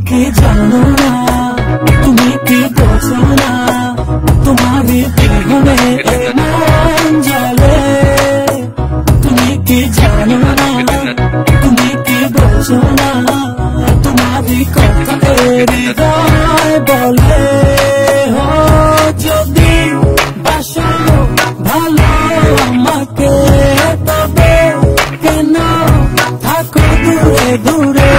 কি জানো না, তুমি কি বোঝো না, তোমারই বিহনে মন জ্বলে। তুমি কি জানো না, তুমি কি বোঝো না, তোমারই কথা হৃদয় বলে। যদি বাসো ভালো আমাকে, তবে কেন থাকো দূরে দূরে।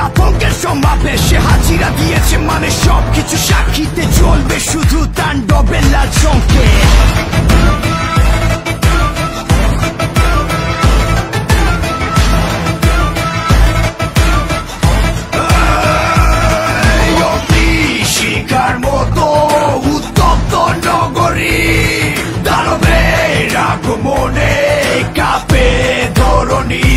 আতঙ্কের সমাবেশে হাজিরা দিয়েছে, মানে সবকিছু সাক্ষীতে চলবে শুধু তাণ্ডবের লাল চমকে। শিকার মতো উত্তপ্ত নগরী, দানবের আগমনে কাঁপে ধরণী।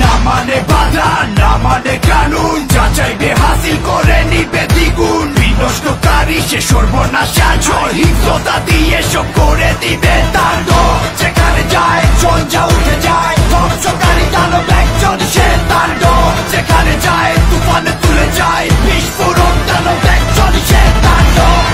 না মানে বাধা, না মানে কানুন, যাচাইবে হাসিল করে নিবে দ্বিগুণ। বিনষ্টকারী সে সর্বনাশ আচরণ, হিংস্রতা দিয়ে সব করে দিবে তাণ্ডব। যেখানে যায় ঝঞ্ঝা উঠে যায়, ধ্বংসকারী দানব একজন সে তাণ্ডব। যেখানে যায় তুফানে তুলে যায়, বিস্ফোরক দানব একজন সে তাণ্ডব।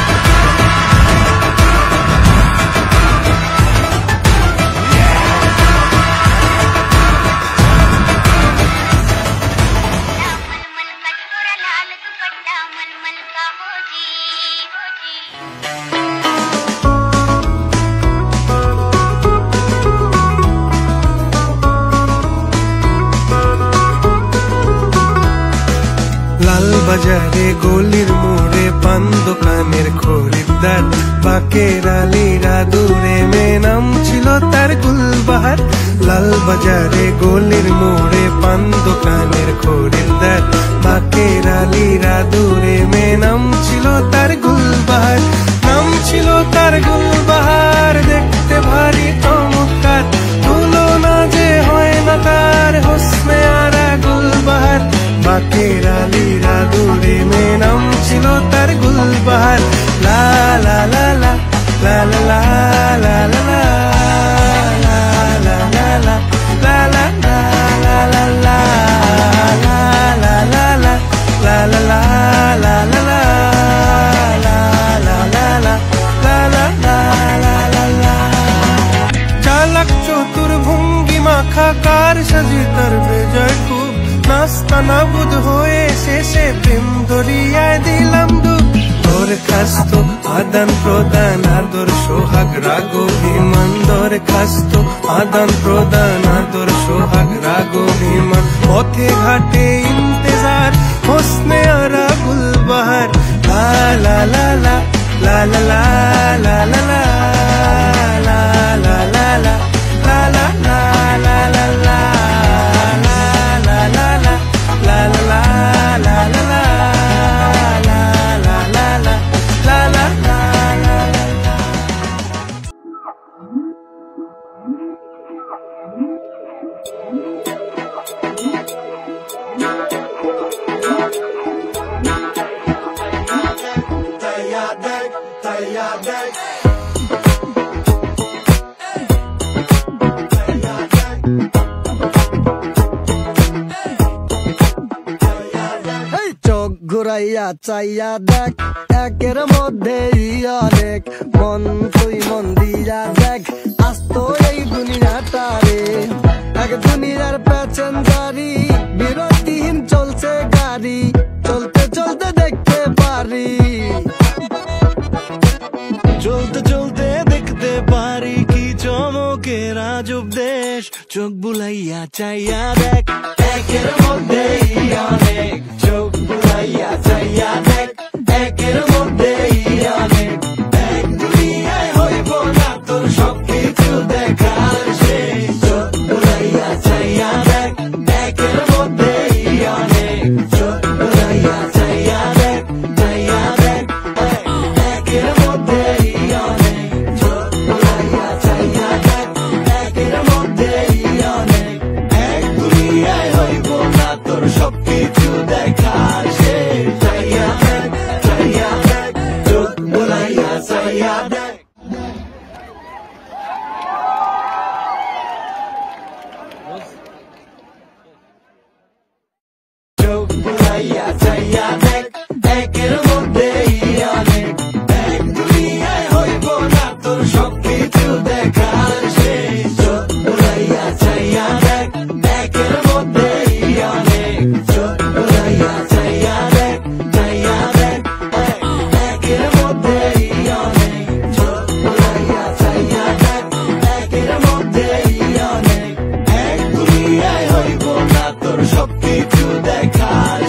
বাজারে গলির মোড়ে পান দোকানের খরিদ্দার, বাকের আলীরা দূরে মে নাম ছিল তার গুলবাহার। লাল বাজারে গলির মোড়ে পান দোকানের খরিদ্দার, বাকের আলীরা দূরে মে নাম ছিল তার গুলবাহার। নাম ছিল তার গুলবাহার, দেখতে ভারী চমৎকার, তুলনা যে হয় না তার হোসনে আরা গুলবাহার। বাকের আলীরা দূরে মে নাম ছিল তার গুলবাহার। লা লা লা লা লা লা লা লা লা চালাক চতুর ভঙ্গি মাখা কার আশা জিতার বেজয় খুব নাস্তা না বুধ হয়ে শেষে প্রেম দরিয়ায় দিলাম ডুব দরখাস্ত আদান প্রদান আদর সোহাগ রাগ অভিমান দরখাস্ত আদান প্রদান আদর সোহাগ রাগ অভিমান পথে ঘাটে ইন্তেজার হোসনে আরা গুলবাহার লা লা লা লা লা লা লা লা লা লা লা লা লা লা লা লা লা লা লা চোখ ঘুরাইয়া চাইয়া দেখ একের মধ্যে অনেক মন তুই মন দিয়া দেখ আস্ত এই দুনিয়াটা রে এক দুনিয়ার প্যাসেঞ্জারি বিরতিহীন চলছে গাড়ি চলতে চলতে দেখতে পারি চলতে চলতে দেখতে পারি কি চমকের আজব দেশ চোখ বুলাইয়া চাইয়া দেখ একের মধ্যে অনেক চোখ বুলাইয়া চাইয়া দেখ একের মধ্যে অনেক এক দুনিয়ায় হইব না তোর সবকিছু দেখার শেষ চোখ বুলাইয়া চাইয়া দেখ একের মধ্যে অনেক চোখ বুলাইয়া চাইয়া দেখ একের মধ্যে অনেক চোখ বুলাইয়া চাইয়া দেখ একের মধ্যে অনেক এক দুনিয়ায় হইব না তোর সবকিছু দেখার শেষ চাইয়া দেখ চোখ বুলাইয়া চাইয়া দেখ চোখ বুলাইয়া চাইয়া দেখ একের মধ্যে অনেক এক দুনিয়ায় হইব না তোর সবকিছু দেখার শেষ চোখ বুলাইয়া চাইয়া দেখ একের মধ্যে অনেক চোখ বুলাইয়া চাইয়া দেখ একের মধ্যে অনেক চোখ বুলাইয়া চাইয়া দেখ একের মধ্যে অনেক এক দুনিয়ায় হইব না তোর সবকিছু দেখার